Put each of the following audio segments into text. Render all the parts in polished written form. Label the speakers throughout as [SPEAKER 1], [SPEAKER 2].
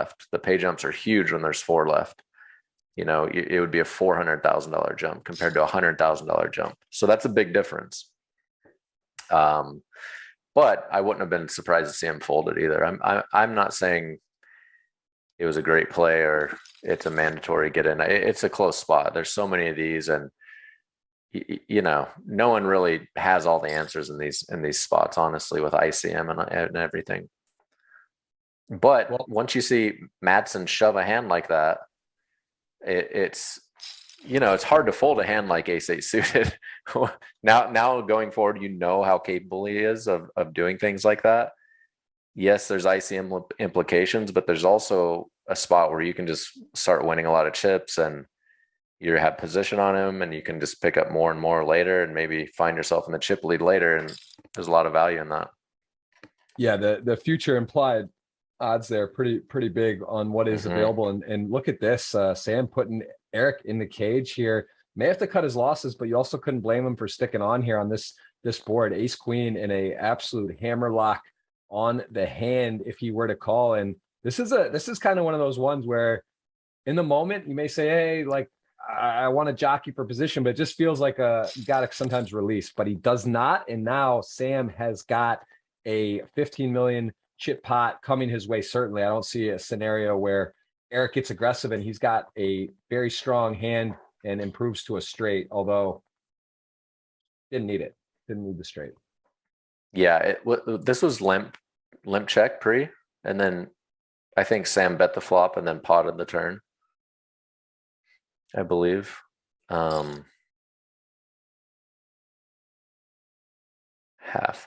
[SPEAKER 1] left. The pay jumps are huge when there's 4 left. It would be a $400,000 jump compared to a $100,000 jump. So that's a big difference. But I wouldn't have been surprised to see him folded either. I'm not saying it was a great play or it's a mandatory get in. It's a close spot. There's so many of these, and no one really has all the answers in these spots, honestly, with ICM and everything. But once you see Madsen shove a hand like that, it's hard to fold a hand like ace-8 suited. now going forward, how capable he is of doing things like that. Yes, there's ICM implications, but there's also a spot where you can just start winning a lot of chips, and you have position on him, and you can just pick up more and more later, and maybe find yourself in the chip lead later. And there's a lot of value in that.
[SPEAKER 2] Yeah, the future implied odds there pretty big on what is available. And look at this, Sam putting Eric in the cage here. May have to cut his losses, but you also couldn't blame him for sticking on here on this board. Ace queen in a absolute hammer lock on the hand if he were to call. And this is kind of one of those ones where in the moment you may say, hey, like, I want to jockey for position, but it just feels like you got to sometimes release, but he does not. And now Sam has got a 15 million chip pot coming his way. Certainly, I don't see a scenario where Eric gets aggressive and he's got a very strong hand and improves to a straight, although didn't need the straight.
[SPEAKER 1] Yeah, this was limp check pre, and then I think Sam bet the flop and then potted the turn, I believe. Half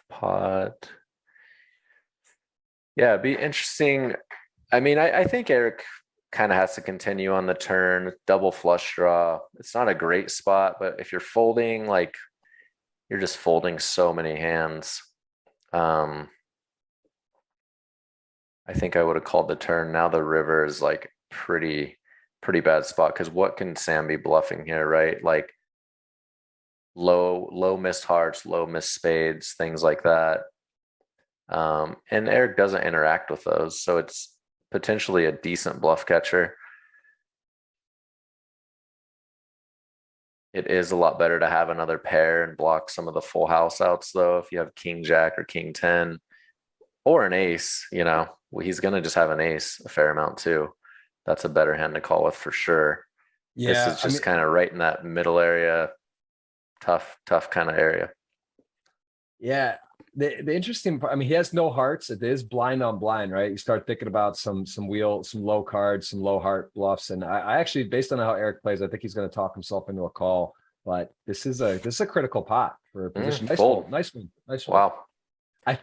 [SPEAKER 1] pot. Yeah, it'd be interesting. I mean, I think Eric kind of has to continue on the turn, double flush draw. It's not a great spot, but if you're folding, like, you're just folding so many hands. I think I would have called the turn. Now the river is like pretty bad spot, because what can Sam be bluffing here, right? Like low missed hearts, low missed spades, things like that. And Eric doesn't interact with those, so it's potentially a decent bluff catcher. It is a lot better to have another pair and block some of the full house outs, though. If you have king jack or king 10 or an ace, he's going to just have an ace a fair amount too. That's a better hand to call with for sure. Yeah, this is just kind of right in that middle area, tough kind of area.
[SPEAKER 2] Yeah. The interesting part, I mean, he has no hearts. It is blind on blind, right? You start thinking about some low cards, some low heart bluffs. And I actually, based on how Eric plays, I think he's going to talk himself into a call. But this is a critical pot for a position. Nice one.
[SPEAKER 1] Wow.
[SPEAKER 2] I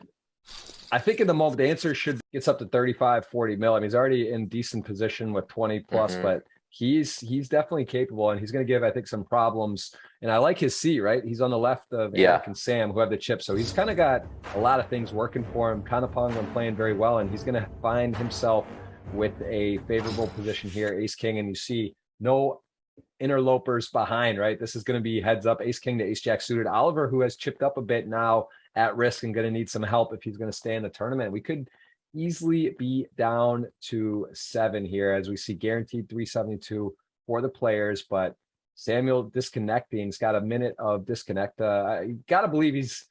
[SPEAKER 2] think in the moment the answer gets up to 35, 40 mil. I mean, he's already in decent position with 20 plus, but he's definitely capable, and he's going to give, I think, some problems. And I like his seat, right? He's on the left of Eric and Sam, who have the chip. So he's kind of got a lot of things working for him. Kanapong been playing very well, and he's going to find himself with a favorable position here. Ace King, and you see no interlopers behind, right? This is going to be heads up. Ace King to Ace Jack suited. Oliver, who has chipped up a bit now, at risk and going to need some help if he's going to stay in the tournament. We could easily be down to 7 here, as we see guaranteed 372 for the players, but Samuel disconnecting. He's got a minute of disconnect. You got to believe he's,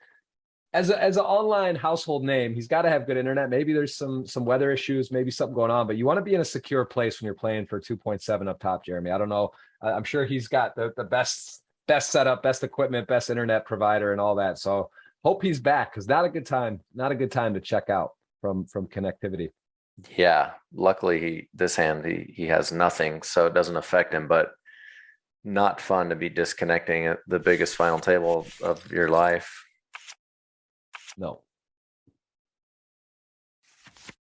[SPEAKER 2] as an online household name, he's got to have good internet. Maybe there's some weather issues, maybe something going on, but you want to be in a secure place when you're playing for 2.7 up top, Jeremy. I don't know. I'm sure he's got the best setup, best equipment, best internet provider and all that. So hope he's back, because not a good time to check out from connectivity.
[SPEAKER 1] Yeah, luckily this hand he has nothing, so it doesn't affect him, but not fun to be disconnecting at the biggest final table of your life.
[SPEAKER 2] No.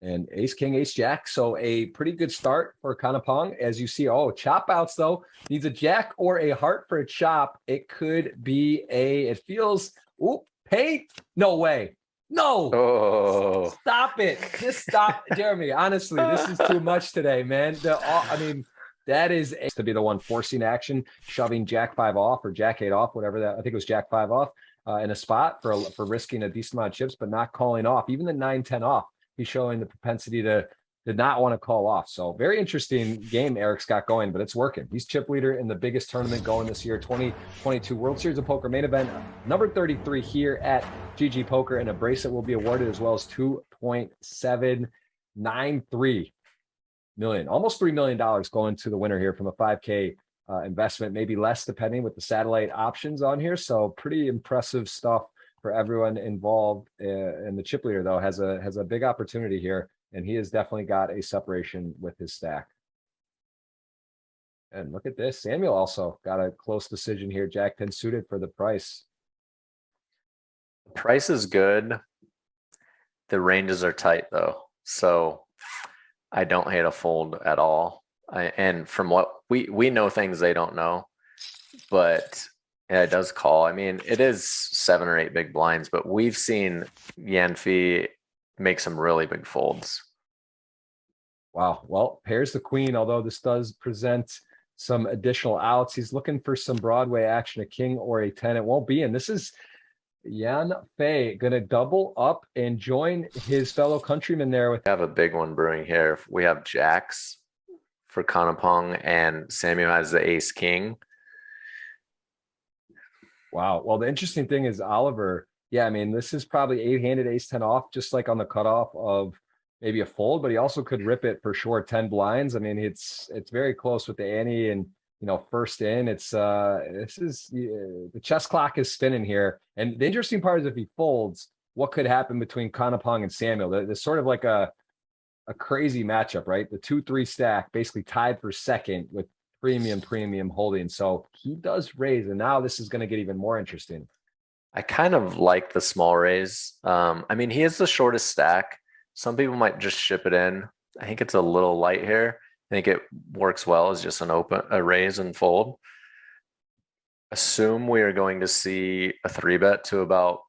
[SPEAKER 2] And Ace King, Ace Jack. So a pretty good start for Kanapong. As you see, chop outs though. Needs a jack or a heart for a chop. It could be it feels, paint? No way. No.
[SPEAKER 1] Oh.
[SPEAKER 2] Stop it. Just stop. Jeremy, honestly, this is too much today, man. That is to be the one forcing action, shoving Jack 5 off or Jack 8 off, whatever that. I think it was Jack 5 off in a spot for risking a decent amount of chips, but not calling off. Even the 9-10 off, he's showing the propensity to did not want to call off. So very interesting game Eric's got going, but it's working. He's chip leader in the biggest tournament going this year, 2022 World Series of Poker main event, number 33 here at GG Poker, and a bracelet will be awarded as well as 2.793 million, almost $3 million going to the winner here from a 5K investment, maybe less depending with the satellite options on here. So pretty impressive stuff for everyone involved. And the chip leader though has a big opportunity here, and he has definitely got a separation with his stack. And look at this, Samuel also got a close decision here. Jack 10 suited for the price.
[SPEAKER 1] The price is good. The ranges are tight though, so I don't hate a fold at all. And from what we know things they don't know, but yeah, it does call. I mean, it is 7 or 8 big blinds, but we've seen Yanfei make some really big folds.
[SPEAKER 2] Wow. Well, pairs the queen, although this does present some additional outs. He's looking for some Broadway action, a king or a 10. It won't be. And this is Yanfei going to double up and join his fellow countryman there.
[SPEAKER 1] We have a big one brewing here. We have jacks for Kanapong, and Samuel has the ace king.
[SPEAKER 2] Wow. Well, the interesting thing is Oliver. Yeah, I mean, this is probably 8-handed ace 10 off, just like on the cutoff of maybe a fold, but he also could rip it for sure 10 blinds. I mean, it's very close with the ante, and first in. It's this is the chess clock is spinning here. And the interesting part is if he folds, what could happen between Kanapong and Samuel? There's sort of like a crazy matchup, right? The 2-3 stack basically tied for second with premium holding. So he does raise, and now this is going to get even more interesting.
[SPEAKER 1] I kind of like the small raise. I mean, he is the shortest stack. Some people might just ship it in. I think it's a little light here. I think it works well as just a raise and fold. Assume we are going to see a 3-bet to about,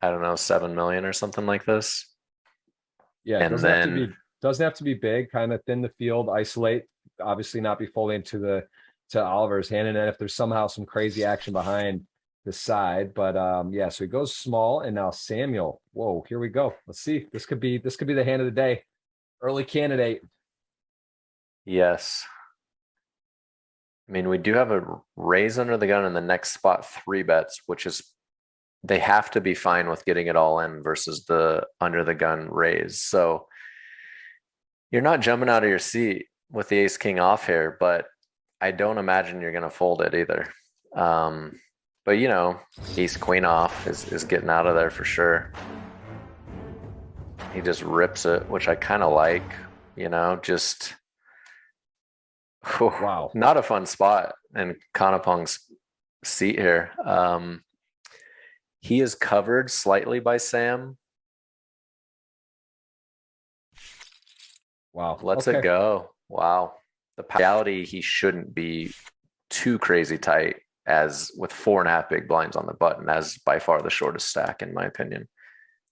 [SPEAKER 1] I don't know, 7 million or something like this.
[SPEAKER 2] Yeah, it doesn't have to be big, kind of thin the field, isolate, obviously not be folding to Oliver's hand. And then if there's somehow some crazy action behind the side, but yeah, so he goes small, and now Samuel. Whoa, here we go. Let's see. This could be the hand of the day. Early candidate.
[SPEAKER 1] Yes. I mean, we do have a raise under the gun in the next spot, 3 bets, which is they have to be fine with getting it all in versus the under the gun raise. So you're not jumping out of your seat with the ace king off here, but I don't imagine you're going to fold it either. But ace queen off is getting out of there for sure. He just rips it, which I kind of like, just
[SPEAKER 2] wow,
[SPEAKER 1] not a fun spot in Kanapong's seat here. He is covered slightly by Sam.
[SPEAKER 2] Wow.
[SPEAKER 1] Lets it go. Wow. The reality, he shouldn't be too crazy tight, as with 4.5 big blinds on the button, as by far the shortest stack, in my opinion.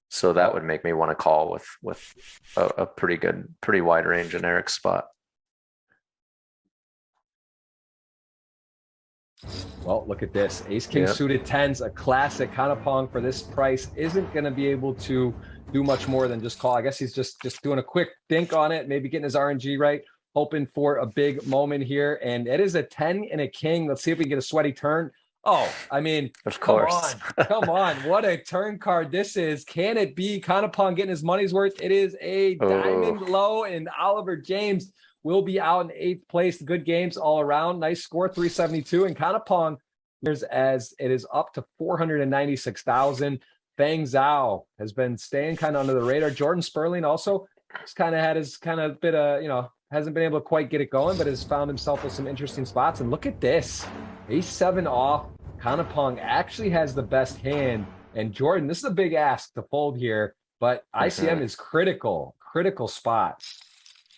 [SPEAKER 1] So that would make me want to call with a pretty wide range in Eric's spot.
[SPEAKER 2] Well, look at this. Ace King suited 10s, a classic. Kanapong for this price isn't going to be able to do much more than just call. I guess he's just doing a quick think on it, maybe getting his RNG right, hoping for a big moment here. And it is a 10 and a king. Let's see if we can get a sweaty turn. Oh, I mean,
[SPEAKER 1] of course.
[SPEAKER 2] Come on. What a turn card this is. Can it be Kanapong getting his money's worth? It is a diamond low, and Oliver James will be out in 8th place. Good games all around. Nice score, 372. And Kanapong, as it is up to 496,000. Feng Zhao has been staying kind of under the radar. Jordan Sperling also has kind of had his kind of bit of, hasn't been able to quite get it going, but has found himself with some interesting spots. And look at this. Ace 7 off. Kanapong actually has the best hand. And Jordan, this is a big ask to fold here, but ICM is critical spot.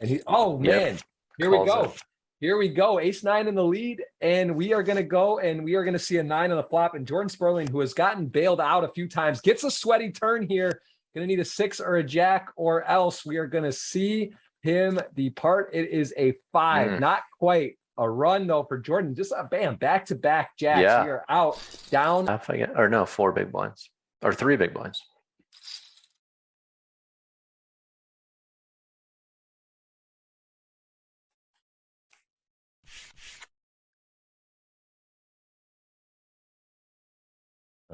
[SPEAKER 2] And man, here we go. Here we go. Ace 9 in the lead, and we are going to go, and we are going to see a 9 on the flop. And Jordan Sperling, who has gotten bailed out a few times, gets a sweaty turn here. Going to need a 6 or a jack, or else we are going to see him depart. It is a 5, not quite a run though for Jordan. Just a bam, back-to-back jacks. We are out, down.
[SPEAKER 1] 4 big blinds or 3 big blinds.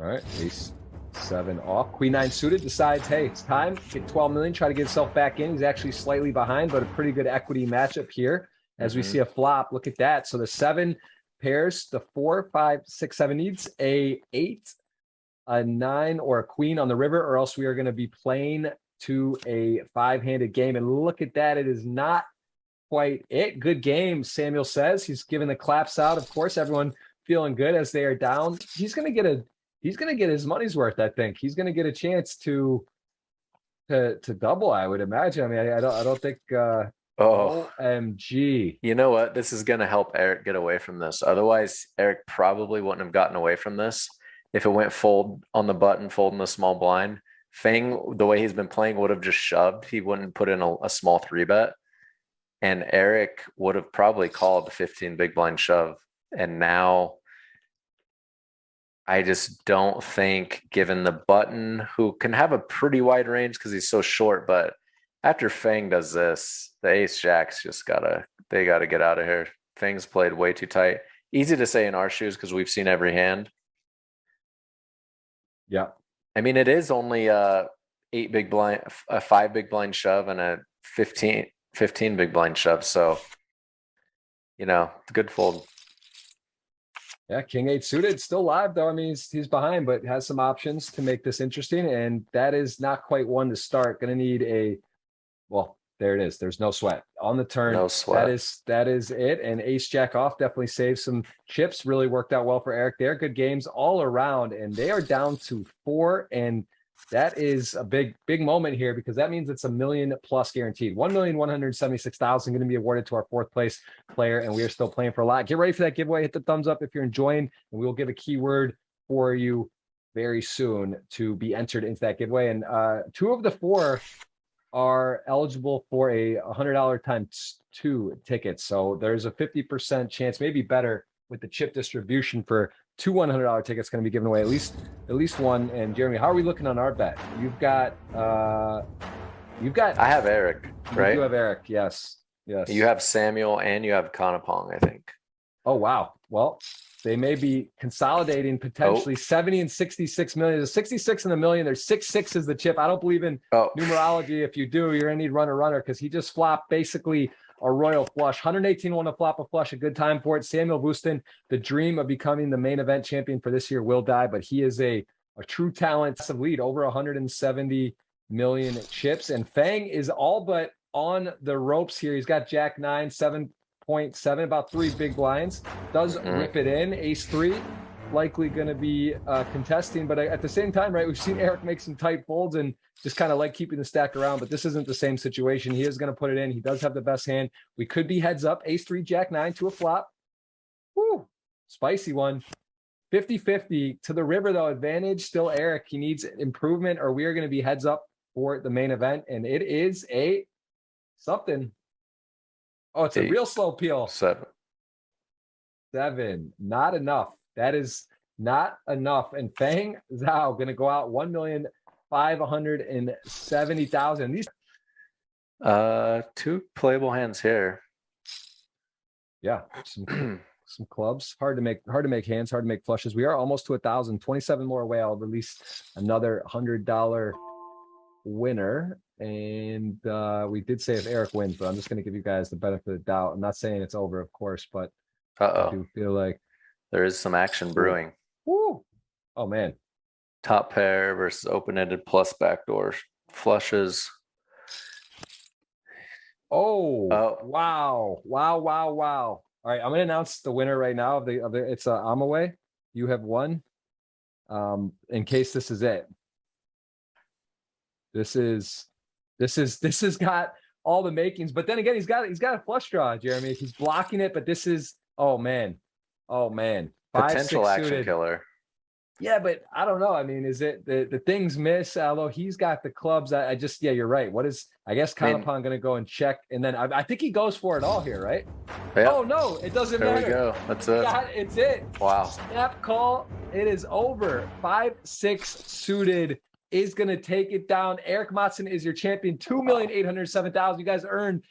[SPEAKER 2] All right, ace 7 off. Queen 9 suited decides, hey, it's time. Get 12 million, try to get himself back in. He's actually slightly behind, but a pretty good equity matchup here as we see a flop. Look at that. So the 7 pairs, the 4, 5, 6, 7 needs a 8, a 9, or a queen on the river, or else we are going to be playing to a 5-handed game. And look at that. It is not quite it. Good game, Samuel says. He's giving the claps out. Of course, everyone feeling good as they are down. He's going to get his money's worth, I think. He's going to get a chance to double, I would imagine. I mean, I don't think OMG.
[SPEAKER 1] You know what? This is going to help Eric get away from this. Otherwise, Eric probably wouldn't have gotten away from this if it went fold on the button, fold in the small blind. Fang, the way he's been playing, would have just shoved. He wouldn't put in a small 3-bet. And Eric would have probably called the 15 big blind shove. And now I just don't think, given the button, who can have a pretty wide range because he's so short, but after Fang does this, the ace jacks just gotta get out of here. Fang's played way too tight. Easy to say in our shoes because we've seen every hand.
[SPEAKER 2] Yeah.
[SPEAKER 1] I mean, it is only a 8 big blind, a 5 big blind shove, and a 15 big blind shove. So, good fold.
[SPEAKER 2] Yeah, King 8 suited, still live though. I mean, he's behind, but has some options to make this interesting. And that is not quite one to start. Going to need well, there it is. There's no sweat on the turn.
[SPEAKER 1] No sweat.
[SPEAKER 2] That is it. And ace jack off definitely saved some chips. Really worked out well for Eric there. Good games all around. And they are down to 4. And that is a big moment here, because that means it's $1 million plus guaranteed. 1,176,000 going to be awarded to our 4th place player, and we are still playing for a lot. Get ready for that giveaway. Hit the thumbs up if you're enjoying, and we will give a keyword for you very soon to be entered into that giveaway. And 2 of the 4 are eligible for a $100 times 2 tickets. So there's a 50% chance, maybe better, with the chip distribution for 2 $100 tickets going to be given away, at least one. And Jeremy, how are we looking on our bet? You've got. I
[SPEAKER 1] have Eric, right?
[SPEAKER 2] You have Eric, yes.
[SPEAKER 1] You have Samuel and you have Kanapong, I think.
[SPEAKER 2] Oh wow. Well, they may be consolidating potentially 70 and 66 million. There's 66 and $1 million. There's 6 is the chip. I don't believe in numerology. If you do, you're gonna need runner because he just flopped basically a royal flush. 118 won to flop a flush, a good time for it. Samuel Booston, the dream of becoming the main event champion for this year, will die, but he is a true talent. Some lead over 170 million chips. And Fang is all but on the ropes here. He's got Jack 9, 7.7, about 3 big blinds. Does rip it in. Ace 3, likely going to be contesting. But at the same time, right, we've seen Eric make some tight folds and just kind of like keeping the stack around. But this isn't the same situation. He is going to put it in. He does have the best hand. We could be heads up. Ace 3, Jack 9 to a flop. Woo, spicy one. 50-50 to the river, though. Advantage still Eric. He needs improvement, or we are going to be heads up for the main event. And it is a something. Oh, it's a real slow peel.
[SPEAKER 1] 7.
[SPEAKER 2] Not enough. That is not enough. And Fang Zhao going to go out 1,570,000. These
[SPEAKER 1] 2 playable hands here.
[SPEAKER 2] Yeah, some clubs. Hard to make hands, hard to make flushes. We are almost to 1,000. 27 more away. I'll release another $100 winner. And we did say if Eric wins, but I'm just going to give you guys the benefit of the doubt. I'm not saying it's over, of course, but I do feel like
[SPEAKER 1] there is some action brewing.
[SPEAKER 2] Woo! Oh man.
[SPEAKER 1] Top pair versus open-ended plus backdoor flushes.
[SPEAKER 2] Oh. Wow. All right, I'm gonna announce the winner right now of the it's Amaway. You have won. In case this is it. This has got all the makings, but then again, he's got a flush draw, Jeremy. He's blocking it, but this is oh man. 5,
[SPEAKER 1] Potential
[SPEAKER 2] 6
[SPEAKER 1] action
[SPEAKER 2] suited.
[SPEAKER 1] killer.
[SPEAKER 2] Yeah, but I don't know. I mean, is it the things miss? Although he's got the clubs. I just you're right. I guess Kanapon going to go and check, and then I think he goes for it all here, right?
[SPEAKER 1] Yep.
[SPEAKER 2] Oh no, it doesn't matter.
[SPEAKER 1] There we go. That's it.
[SPEAKER 2] It's it.
[SPEAKER 1] Wow.
[SPEAKER 2] Snap call. It is over. 5, 6 suited is going to take it down. Eric Matson is your champion. 2,807,000. You guys earned